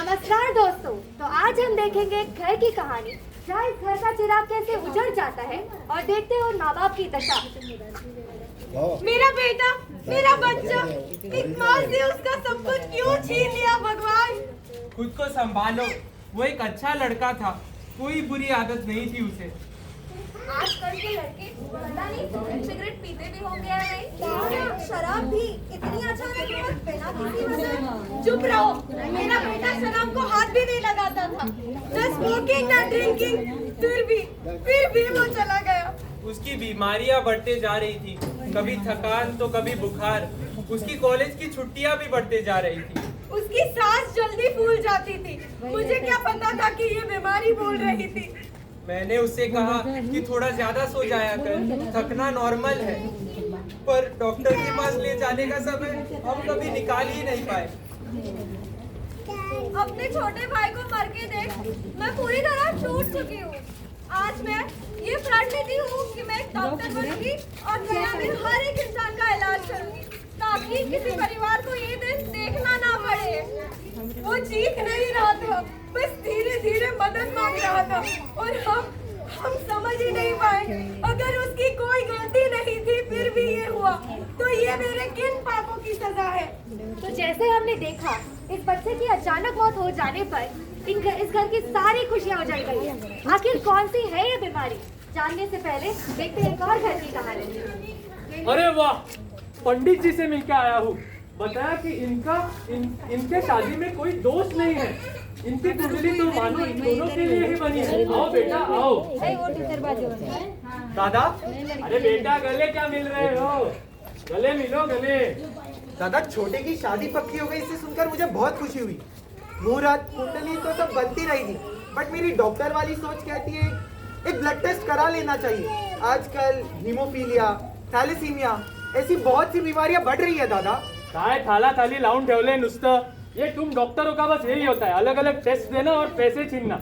नमस्कार दोस्तों। तो आज हम देखेंगे एक घर की कहानी जहाँ इस घर का चिराग कैसे उजड़ जाता है और देखते हैं उन माँ बाप की दशा। मेरा बेटा, मेरा बच्चा, एक माँ से उसका सब कुछ क्यों छीन लिया भगवान। खुद को संभालो, वो एक अच्छा लड़का था, कोई बुरी आदत नहीं थी उसे। आजकल के लड़के पता नहीं सिगरेट पीते भी होंगे या नहीं, शराब भी इतनी अचानक मत बिना किसी वजह। चुप रहो, मेरा बेटा शराब को हाथ भी नहीं लगाता था, न स्मोकिंग न ड्रिंकिंग, फिर भी वो चला गया। उसकी बीमारियां बढ़ते जा रही थी, कभी थकान तो कभी बुखार। उसकी कॉलेज की छुट्टियां भी बढ़ते जा रही थी। उसकी सांस जल्दी फूल जाती थी, मुझे क्या पता था कि ये बीमारी बोल रही थी। मैंने उससे कहा कि थोड़ा ज्यादा सो जाया कर, थकना नॉर्मल है, पर डॉक्टर के पास ले जाने का समय हम कभी निकाल ही नहीं पाए। अपने छोटे भाई को मर के देख, मैं पूरी तरह टूट चुकी हूँ। आज मैं ये प्रण लेती हूँ कि मैं एक डॉक्टर बनूंगी और गया में हर एक इंसान का इलाज करूंगी, ताकि किसी परिवार को ये दिन देखना ना पड़े। वो चीख नहीं रहा था, बस धीरे धीरे मदद मांग रहा था, और हम समझ ही नहीं पाए। अगर उसकी कोई गलती नहीं थी फिर भी ये हुआ, तो ये मेरे किन पापों की सजा है। तो जैसे हमने देखा, इस बच्चे की अचानक मौत हो जाने पर इस घर की सारी खुशियां उजड़ गई है। आखिर कौन सी है ये बीमारी, जानने से पहले देखते हैं एक और घर की कहानी। अरे वाह, पंडित जी से मिलकर आया हूँ। बताया कि इनके शादी में कोई दोष नहीं है। इनकी कुंडली तो मानो इन दोनों के लिए ही बनी है। आओ बेटा आओ। दादा, अरे बेटा, गले क्या मिल रहे हो? गले मिलो गले। दादा, छोटे की शादी पक्की हो गई, इसे सुनकर मुझे बहुत खुशी हुई। मुहूर्त कुंडली तो सब बनती रहेगी, बट मेरी डॉक्टर वाली सोच कहती है एक ब्लड टेस्ट करा लेना चाहिए। आजकल हीमोफीलिया, थैलेसीमिया ऐसी बहुत सी बीमारियां बढ़ रही है दादा। काय थाला थाली लावून ठेवले नुसतं। ये तुम डॉक्टरों का बस यही होता है, अलग अलग टेस्ट देना और पैसे छीनना।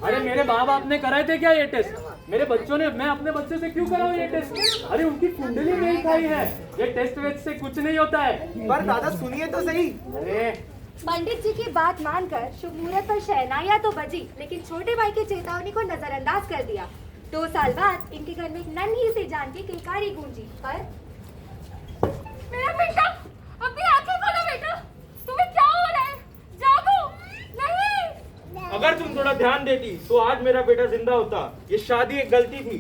अरे मेरे माँ बाप ने कराए थे क्या ये टेस्ट? मेरे बच्चों ने, मैं अपने बच्चे से क्यों कराऊं ये टेस्ट? अरे उनकी कुंडली नहीं खाई है। ये टेस्ट वेस्ट से कुछ नहीं होता है। पर दादा सुनिए तो सही। अरे पंडित जी की बात मानकर शुभ मुहूर्त पर शहनाइयां तो बजी, लेकिन छोटे भाई की चेतावनी को नजरअंदाज कर दिया। 2 साल बाद इनके घर में एक नन्ही सी जान की किलकारी गूंजी। पर मेरा बेटा, अपनी आंखें खोलो बेटा, तुम्हें क्या हो रहा है? जागो। नहीं, अगर तुम थोड़ा ध्यान देती तो आज मेरा बेटा जिंदा होता। ये शादी एक गलती थी।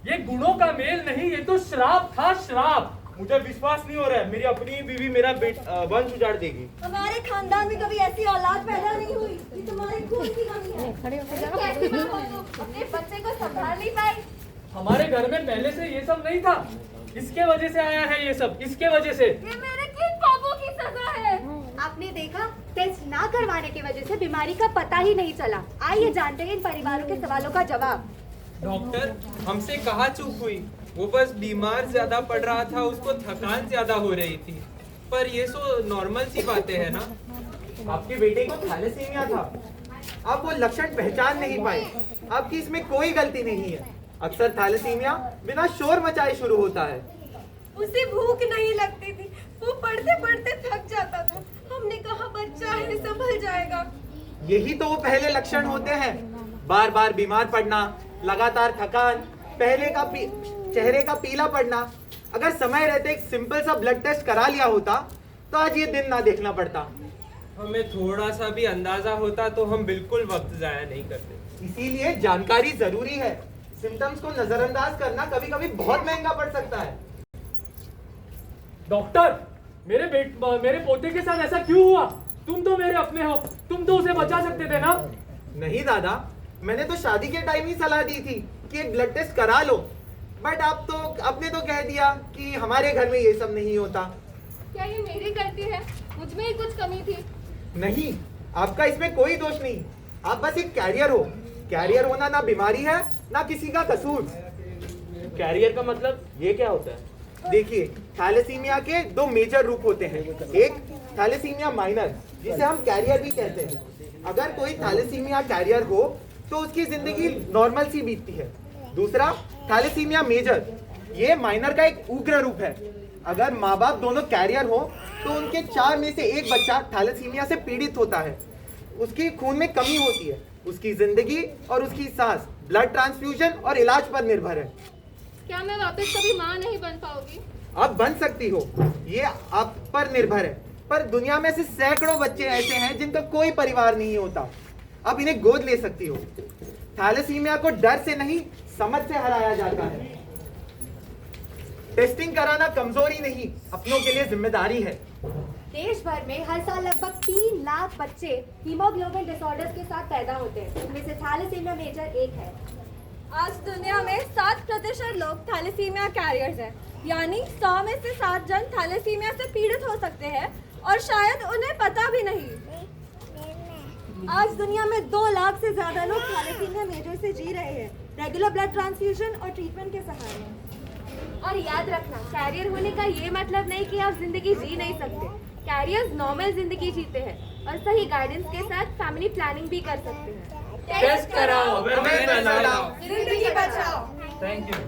ये गुणों का मेल नहीं, ये तो श्राप था, श्राप। मुझे विश्वास नहीं हो रहा है, मेरी अपनी बीवी मेरा वंश उजाड़ देगी। हमारे खानदान में कभी ऐसी औलाद पैदा नहीं हुई। ये तुम्हारे खून की कमी है। कैसी माँ हो तुम, अपने बच्चे को संभाल नहीं पाई। हमारे घर में पहले से ये सब नहीं था। इसके वजह से आया है ये सब, इसके वजह से। ये मेरे किन पापों की सजा है? आपने देखा, टेस्ट ना करवाने की वजह से बीमारी का पता ही नहीं चला। आइए जानते हैं इन परिवारों के सवालों का जवाब। डॉक्टर, हमसे कहाँ चूक हुई? वो बस बीमार ज्यादा पड़ रहा था, उसको थकान ज्यादा हो रही थी, पर ये तो नॉर्मल सी बातें है ना। आपके बेटे को थैलेसीमिया था, आप वो लक्षण पहचान नहीं पाए। आपकी इसमें कोई गलती नहीं है। अक्सर थैलेसीमिया बिना शोर मचाए शुरू होता है। उसे भूख नहीं लगती थी, वो पढ़ते पढ़ते थक जाता था। हमने कहा बच्चा है, संभल जाएगा। यही तो वो पहले लक्षण होते हैं। बार बार बीमार पड़ना, लगातार थकान, चेहरे का पीला पड़ना। अगर समय रहते एक सिंपल सा ब्लड टेस्ट करा लिया होता तो आज ये दिन ना देखना पड़ता। हमें थोड़ा सा भी अंदाजा होता तो हम बिल्कुल वक्त जाया नहीं करते। इसीलिए जानकारी जरूरी है। सिम्टम्स को नजरअंदाज करना कभी कभी बहुत महंगा पड़ सकता है। डॉक्टर, मेरे पोते के साथ ऐसा क्यों हुआ? तुम तो मेरे अपने हो, तुम तो उसे बचा सकते थे ना। नहीं दादा, मैंने तो शादी के टाइम ही सलाह दी थी कि एक ब्लड टेस्ट करा लो, बट आपने तो कह दिया कि हमारे घर में ये सब नहीं होता। क्या ये मेरी गलती है? मुझ में ही कुछ कमी थी। नहीं, आपका इसमें कोई दोष नहीं। आप बस एक कैरियर हो। कैरियर होना ना बीमारी है ना किसी का कसूर। कैरियर का मतलब ये क्या होता है? देखिए, थैलेसीमिया के 2 मेजर रूप होते हैं। एक थैलेसीमिया माइनर, जिसे हम कैरियर भी कहते हैं। अगर कोई थैलेसीमिया कैरियर हो तो उसकी जिंदगी नॉर्मल सी बीतती है। दूसरा थैलेसीमिया मेजर, ये माइनर का एक उग्र रूप है। अगर माँ बाप दोनों कैरियर हो तो उनके 4 में से एक बच्चा थैलेसीमिया से पीड़ित होता है। उसकी खून में कमी होती है। उसकी जिंदगी और उसकी सांस ब्लड ट्रांसफ्यूजन और इलाज पर निर्भर है। क्या मैं वापस कभी माँ नहीं बन पाऊंगी? आप बन सकती हो, ये आप पर निर्भर है। पर दुनिया में से सैकड़ों बच्चे ऐसे हैं जिनका कोई परिवार नहीं होता। आप इन्हें गोद ले सकती हो। थैलेसीमिया को डर से नहीं, समझ से हराया जाता है। टेस्टिंग कराना कमजोरी नहीं, अपनों के लिए जिम्मेदारी है। देश भर में हर साल लगभग 3 लाख बच्चे हीमोग्लोबिन डिसऑर्डर्स के साथ पैदा होते हैं, उनमें से थैलेसीमिया मेजर एक है। आज दुनिया में 7% लोग थैलेसीमिया कैरियर्स हैं, यानी 100 में से 7 जन थैलेसीमिया से पीड़ित हो सकते हैं और शायद उन्हें पता भी नहीं। आज दुनिया में 2 लाख से ज्यादा लोग थैलेसीमिया मेजर से जी रहे हैं, रेगुलर ब्लड ट्रांसफ्यूजन और ट्रीटमेंट के सहारे। और याद रखना, कैरियर होने का ये मतलब नहीं कि आप जिंदगी जी नहीं सकते। कैरियर्स नॉर्मल जिंदगी जीते हैं और सही गाइडेंस के साथ फैमिली प्लानिंग भी कर सकते हैं। टेस्ट कराओ, अवेयरनेस फैलाओ। जिंदगी बचाओ। Thank you.